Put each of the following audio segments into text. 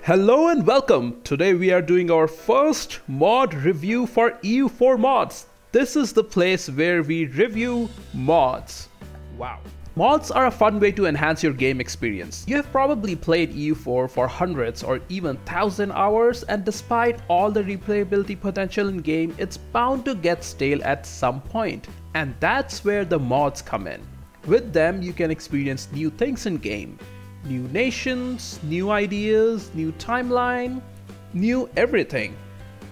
Hello and welcome! Today we are doing our first mod review for EU4 mods. This is the place where we review mods. Wow. Mods are a fun way to enhance your game experience. You have probably played EU4 for hundreds or even 1,000 hours, and despite all the replayability potential in game, it's bound to get stale at some point. And that's where the mods come in. With them, you can experience new things in game. New nations, new ideas, new timeline, new everything.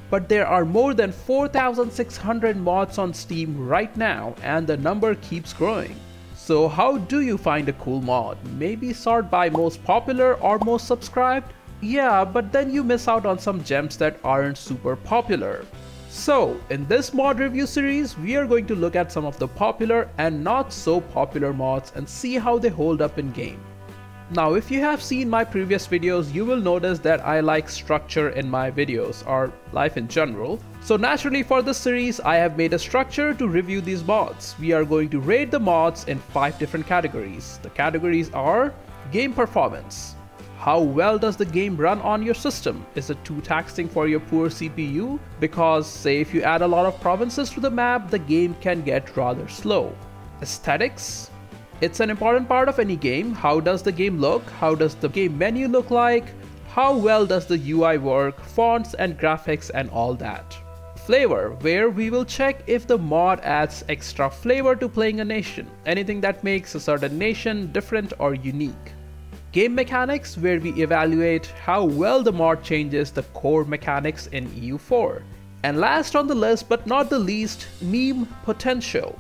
But there are more than 4,600 mods on Steam right now, and the number keeps growing. So how do you find a cool mod? Maybe sort by most popular or most subscribed? Yeah, but then you miss out on some gems that aren't super popular. So in this mod review series, we are going to look at some of the popular and not so popular mods and see how they hold up in game. Now, if you have seen my previous videos, you will notice that I like structure in my videos, or life in general. So naturally for this series, I have made a structure to review these mods. We are going to rate the mods in 5 different categories. The categories are game performance. How well does the game run on your system? Is it too taxing for your poor CPU? Because say if you add a lot of provinces to the map, the game can get rather slow. Aesthetics. It's an important part of any game. How does the game look? How does the game menu look like? How well does the UI work? Fonts and graphics and all that. Flavor, where we will check if the mod adds extra flavor to playing a nation. Anything that makes a certain nation different or unique. Game mechanics, where we evaluate how well the mod changes the core mechanics in EU4. And last on the list but not the least, meme potential.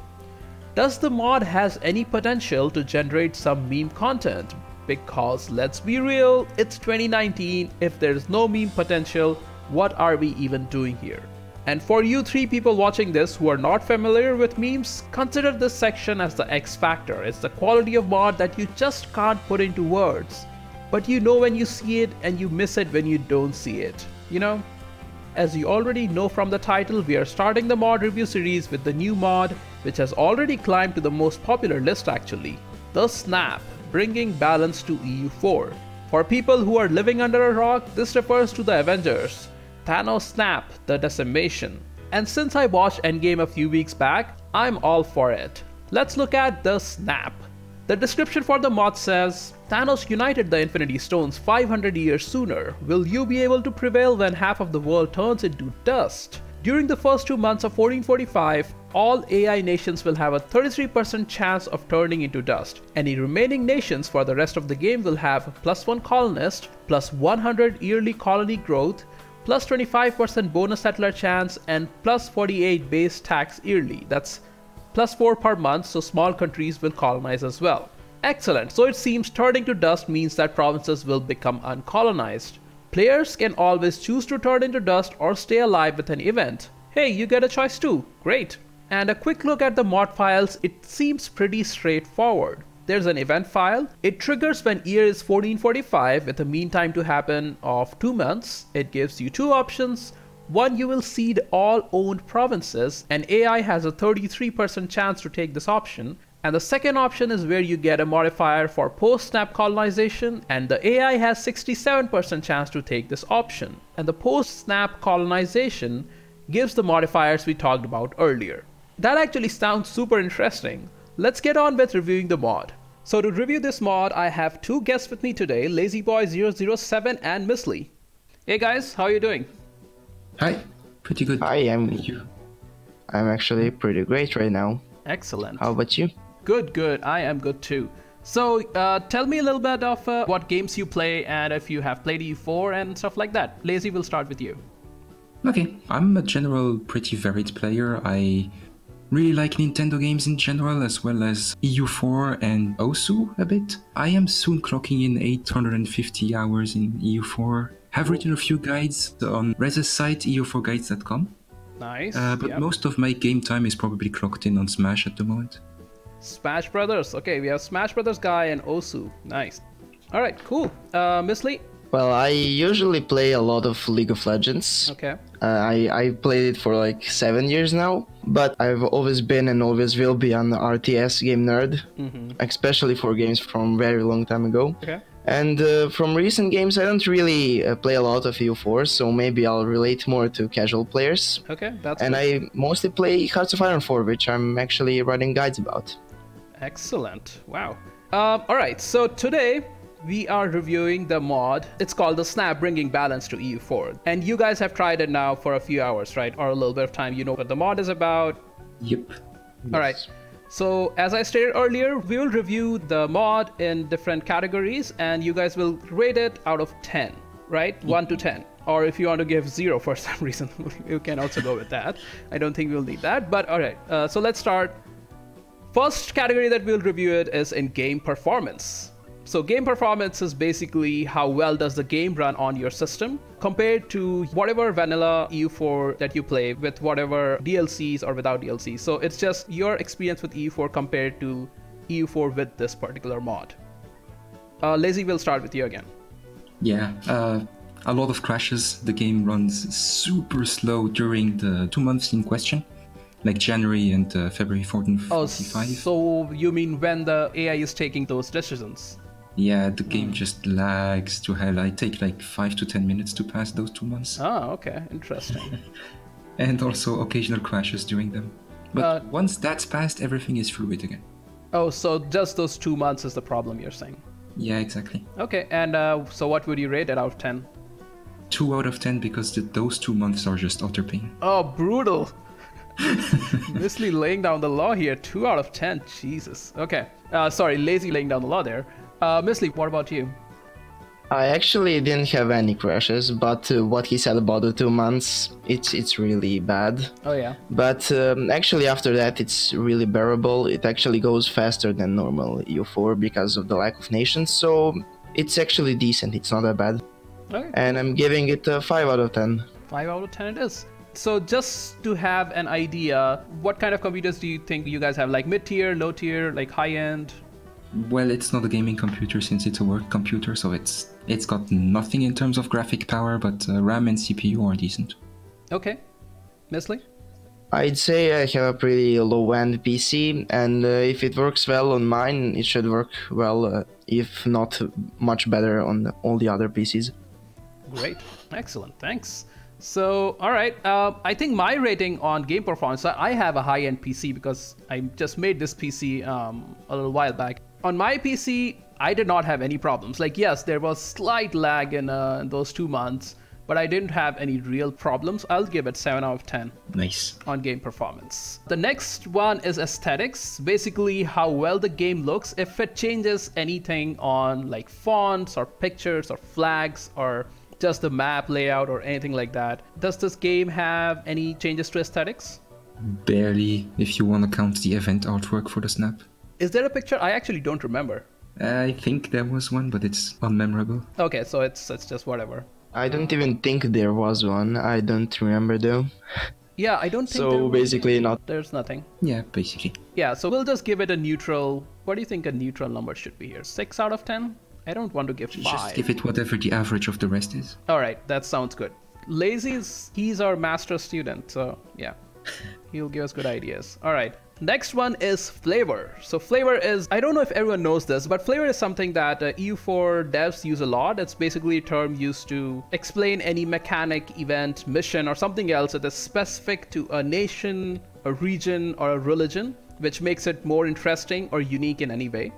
Does the mod has any potential to generate some meme content? Because let's be real, it's 2019, if there's no meme potential, what are we even doing here? And for you 3 people watching this who are not familiar with memes, consider this section as the X factor. It's the quality of mod that you just can't put into words. But you know when you see it and you miss it when you don't see it, you know? As you already know from the title, we are starting the mod review series with the new mod, which has already climbed to the most popular list actually. The Snap, bringing balance to EU4. For people who are living under a rock, this refers to the Avengers. Thanos Snap, the decimation. And since I watched Endgame a few weeks back, I'm all for it. Let's look at the Snap. The description for the mod says, Thanos united the Infinity Stones 500 years sooner. Will you be able to prevail when half of the world turns into dust? During the first 2 months of 1445, all AI nations will have a 33% chance of turning into dust. Any remaining nations for the rest of the game will have +1 colonist, +100 yearly colony growth, +25% bonus settler chance, and +48 base tax yearly. That's +4 per month, so small countries will colonize as well. Excellent, so it seems turning to dust means that provinces will become uncolonized. Players can always choose to turn into dust or stay alive with an event. Hey, you get a choice too, great. And a quick look at the mod files, it seems pretty straightforward. There's an event file. It triggers when year is 1445 with a mean time to happen of 2 months. It gives you 2 options. One, you will cede all owned provinces, and AI has a 33% chance to take this option. And the second option is where you get a modifier for post-snap colonization, and the AI has 67% chance to take this option. And the post-snap colonization gives the modifiers we talked about earlier. That actually sounds super interesting. Let's get on with reviewing the mod. So to review this mod, I have 2 guests with me today, LazyBoy007 and Misli. Hey guys, how are you doing? Hi, pretty good. Hi, I'm actually pretty great right now. Excellent. How about you? Good. I am good too. So tell me a little bit of what games you play and if you have played EU4 and stuff like that. Lazy, we'll start with you. Okay, I'm a general pretty varied player. I really like Nintendo games in general, as well as EU4 and OSU a bit. I am soon clocking in 850 hours in EU4. Have written a few guides on Rez's site, EU4guides.com. Nice. But yep. Most of my game time is probably clocked in on Smash at the moment. Smash Brothers. Okay, we have Smash Brothers guy and Osu. Nice. All right, cool. Miss Lee? Well, I usually play a lot of League of Legends. Okay. I played it for like 7 years now, but I've always been and always will be an RTS game nerd, especially for games from very long time ago. Okay. And from recent games, I don't really play a lot of EU4, so maybe I'll relate more to casual players. Okay, that's And good. I mostly play Hearts of Iron 4, which I'm actually writing guides about. Excellent. Wow. All right, so today we are reviewing the mod. It's called the Snap Bringing Balance to EU4. And you guys have tried it now for a few hours, right? Or a little bit of time. You know what the mod is about. Yep. All right. So as I stated earlier, we will review the mod in different categories and you guys will rate it out of 10, right? 1 to 10. Or if you want to give 0 for some reason, you can also go with that. I don't think we'll need that, but all right. So let's start. First category that we'll review it is in game performance. So game performance is basically how well does the game run on your system compared to whatever vanilla EU4 that you play with whatever DLCs or without DLCs. So it's just your experience with EU4 compared to EU4 with this particular mod. Lazy, we'll start with you again. Yeah, a lot of crashes. The game runs super slow during the 2 months in question, like January and February 14th, 45. So you mean when the AI is taking those decisions? Yeah, the game just lags to hell. I take like 5 to 10 minutes to pass those 2 months. Oh, okay, interesting. And also occasional crashes during them. But once that's passed, everything is fluid again. Oh, so just those 2 months is the problem you're saying? Yeah, exactly. Okay, and so what would you rate it out of 10? 2 out of 10 because those 2 months are just utter pain. Oh, brutal. Misli laying down the law here. 2 out of 10. Jesus. Okay. Sorry, Lazy laying down the law there. Misli, what about you? I actually didn't have any crashes, but what he said about the 2 months, it's really bad. Oh, yeah. But actually after that it's really bearable. It actually goes faster than normal EU4 because of the lack of nations, so it's actually decent, it's not that bad. Okay. And I'm giving it a 5 out of 10. 5 out of 10 it is. So just to have an idea, what kind of computers do you think you guys have? Like mid-tier, low-tier, like high-end? Well, it's not a gaming computer since it's a work computer, so it's got nothing in terms of graphic power, but RAM and CPU are decent. Okay. Misli? I'd say I have a pretty low-end PC, and if it works well on mine, it should work well, if not much better on all the other PCs. Great. Excellent. Thanks. So, all right. I think my rating on game performance, I have a high-end PC because I just made this PC a little while back. On my PC, I did not have any problems. Like, yes, there was slight lag in those 2 months, but I didn't have any real problems. I'll give it 7 out of 10. Nice. On game performance. The next one is aesthetics. Basically, how well the game looks. If it changes anything on like fonts or pictures or flags or just the map layout or anything like that. Does this game have any changes to aesthetics? Barely, if you want to count the event artwork for the Snap. Is there a picture? I actually don't remember. I think there was one, but it's unmemorable. Okay, so it's just whatever. I don't even think there was one. I don't remember though. Yeah, I don't think So basically not. there's nothing. Yeah, basically. Yeah, so we'll just give it a neutral. What do you think a neutral number should be here? 6 out of 10? I don't want to give 5. Just give it whatever the average of the rest is. All right, that sounds good. Lazy's, he's our master student, so yeah, he'll give us good ideas. All right, next one is flavor. So flavor is, I don't know if everyone knows this, but flavor is something that EU4 devs use a lot. It's basically a term used to explain any mechanic, event, mission, or something else that is specific to a nation, a region, or a religion, which makes it more interesting or unique in any way.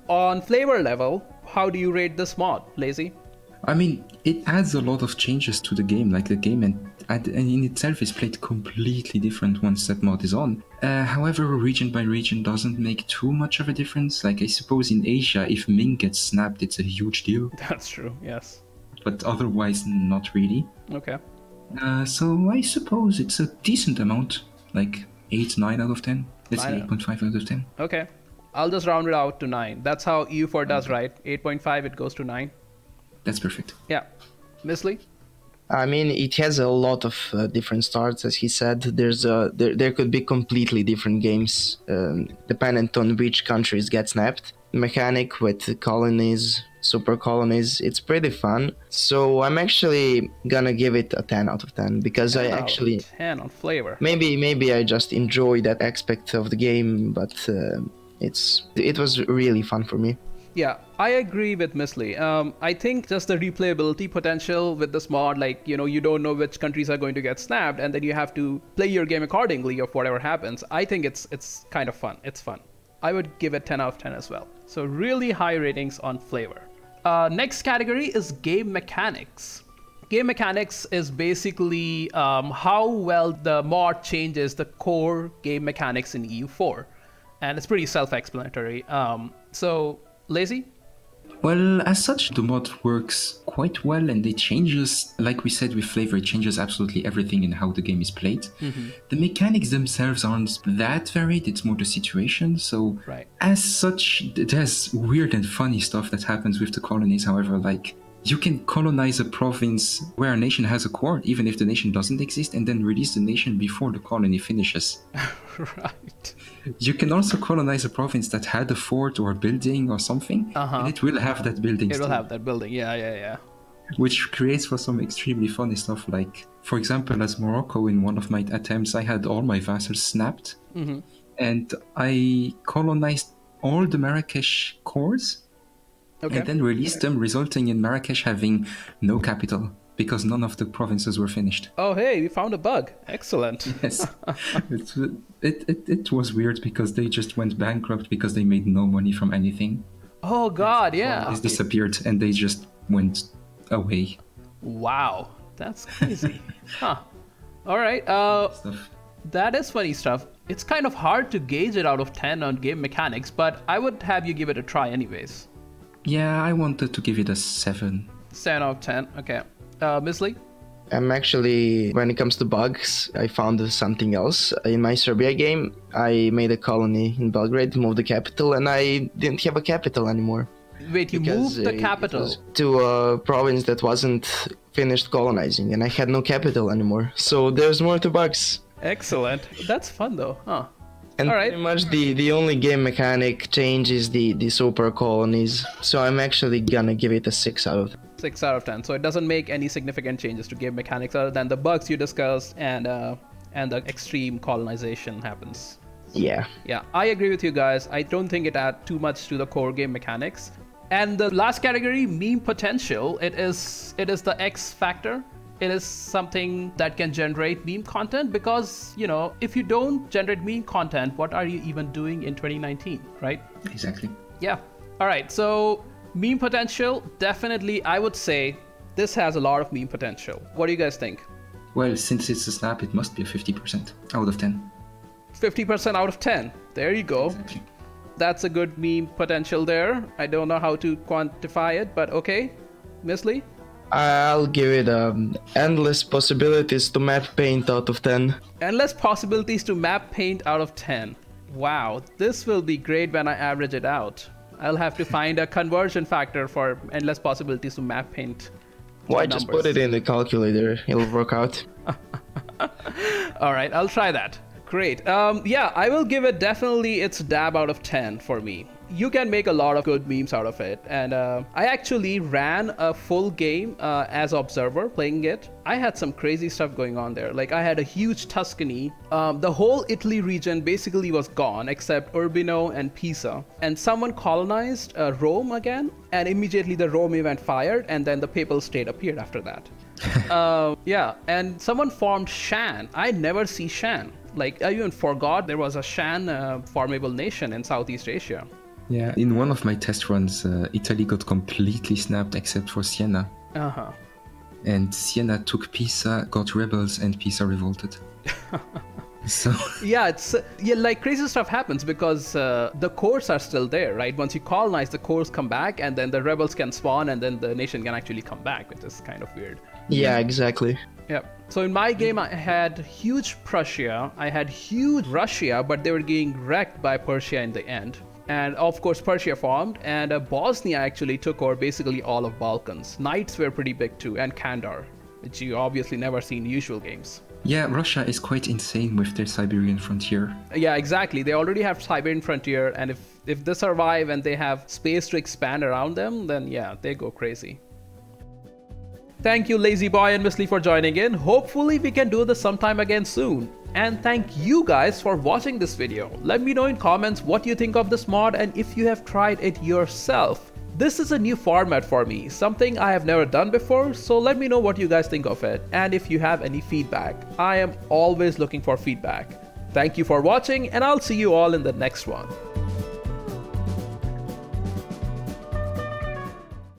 On flavor level, how do you rate this mod, Lazy? I mean, it adds a lot of changes to the game, like the game and in itself is played completely different once that mod is on. However, region by region doesn't make too much of a difference. Like I suppose in Asia, if Ming gets snapped, it's a huge deal. That's true, yes. But otherwise, not really. Okay. So I suppose it's a decent amount, like 8, 9 out of 10. Let's say 8.5 out of 10. Okay. I'll just round it out to 9. That's how EU4 does, right? 8.5, it goes to 9. That's perfect. Yeah. Misli? I mean, it has a lot of different starts, as he said. There could be completely different games, dependent on which countries get snapped. Mechanic with colonies, super colonies, it's pretty fun. So I'm actually gonna give it a 10 out of 10 because I actually 10 on flavor. Maybe I just enjoy that aspect of the game, but it was really fun for me. Yeah, I agree with Misli. I think just the replayability potential with this mod, like, you don't know which countries are going to get snapped, and then you have to play your game accordingly of whatever happens. I think it's kind of fun. It's fun. I would give it 10 out of 10 as well. So really high ratings on flavor. Next category is game mechanics. Game mechanics is basically how well the mod changes the core game mechanics in EU4. And it's pretty self-explanatory. So, Lazy? Well, as such, the mod works quite well, and it changes, like we said with flavor, it changes absolutely everything in how the game is played. Mm-hmm. The mechanics themselves aren't that varied, it's more the situation. So, right. As such, there's weird and funny stuff that happens with the colonies. However, like, you can colonize a province where a nation has a core, even if the nation doesn't exist, and then release the nation before the colony finishes. Right. You can also colonize a province that had a fort or a building or something, and it will have that building. It will have that building, yeah. Which creates for some extremely funny stuff. Like, for example, as Morocco, in one of my attempts, I had all my vassals snapped, and I colonized all the Marrakesh cores. Okay. And then released them, resulting in Marrakesh having no capital because none of the provinces were finished. Oh, hey, we found a bug. Excellent. Yes. It was weird because they just went bankrupt because they made no money from anything. Oh, God, yeah. They disappeared and they just went away. Wow. That's crazy. Huh. All right. That is funny stuff. It's kind of hard to gauge it out of 10 on game mechanics, but I would have you give it a try anyways. Yeah, I wanted to give it a 7. 7 out of 10, okay. Misli? I'm actually, when it comes to bugs, I found something else. In my Serbia game, I made a colony in Belgrade, moved the capital, and I didn't have a capital anymore. Wait, you moved the capital? To a province that wasn't finished colonizing, and I had no capital anymore. So there's more to bugs. Excellent. That's fun though, huh? And pretty much the only game mechanic change is the super colonies. So I'm actually gonna give it a 6 out of 10. 6 out of 10. So it doesn't make any significant changes to game mechanics other than the bugs you discussed and the extreme colonization happens. Yeah. Yeah, I agree with you guys. I don't think it adds too much to the core game mechanics. And the last category, meme potential, it is the X factor. It is something that can generate meme content because, if you don't generate meme content, what are you even doing in 2019, right? Exactly. Yeah. All right. So meme potential, definitely, I would say this has a lot of meme potential. What do you guys think? Well, since it's a snap, it must be a 50% out of 10. 50% out of 10. There you go. Exactly. That's a good meme potential there. I don't know how to quantify it, but okay. Misli? I'll give it endless possibilities to map paint out of 10. Endless possibilities to map paint out of 10. Wow, this will be great when I average it out. I'll have to find a conversion factor for endless possibilities to map paint. Why just put it in the calculator? It'll work out. All right, I'll try that. Great. Yeah, I will give it definitely its dab out of 10 for me. You can make a lot of good memes out of it. And I actually ran a full game as observer playing it. I had some crazy stuff going on there. Like I had a huge Tuscany. The whole Italy region basically was gone except Urbino and Pisa. And someone colonized Rome again. And immediately the Rome event fired. And then the Papal State appeared after that. Yeah, and someone formed Shan. I never see Shan. Like I even forgot there was a Shan formable nation in Southeast Asia. Yeah, in one of my test runs, Italy got completely snapped except for Siena. Uh-huh. And Siena took Pisa, got rebels, and Pisa revolted. So yeah, it's like crazy stuff happens because the cores are still there, right? Once you colonize, the cores come back, and then the rebels can spawn, and then the nation can actually come back, which is kind of weird. Yeah, exactly. Yeah. So in my game, I had huge Prussia, I had huge Russia, but they were getting wrecked by Persia in the end. And of course, Persia formed, and Bosnia actually took over basically all of Balkans. Knights were pretty big too, and Kandar, which you obviously never see in usual games. Yeah, Russia is quite insane with their Siberian frontier. Yeah, exactly. They already have Siberian frontier, and if they survive and they have space to expand around them, then yeah, they go crazy. Thank you Lazy Boy and Misli for joining in. Hopefully we can do this sometime again soon. And thank you guys for watching this video. Let me know in comments what you think of this mod and if you have tried it yourself. This is a new format for me, something I have never done before, so let me know what you guys think of it and if you have any feedback. I am always looking for feedback. Thank you for watching and I'll see you all in the next one.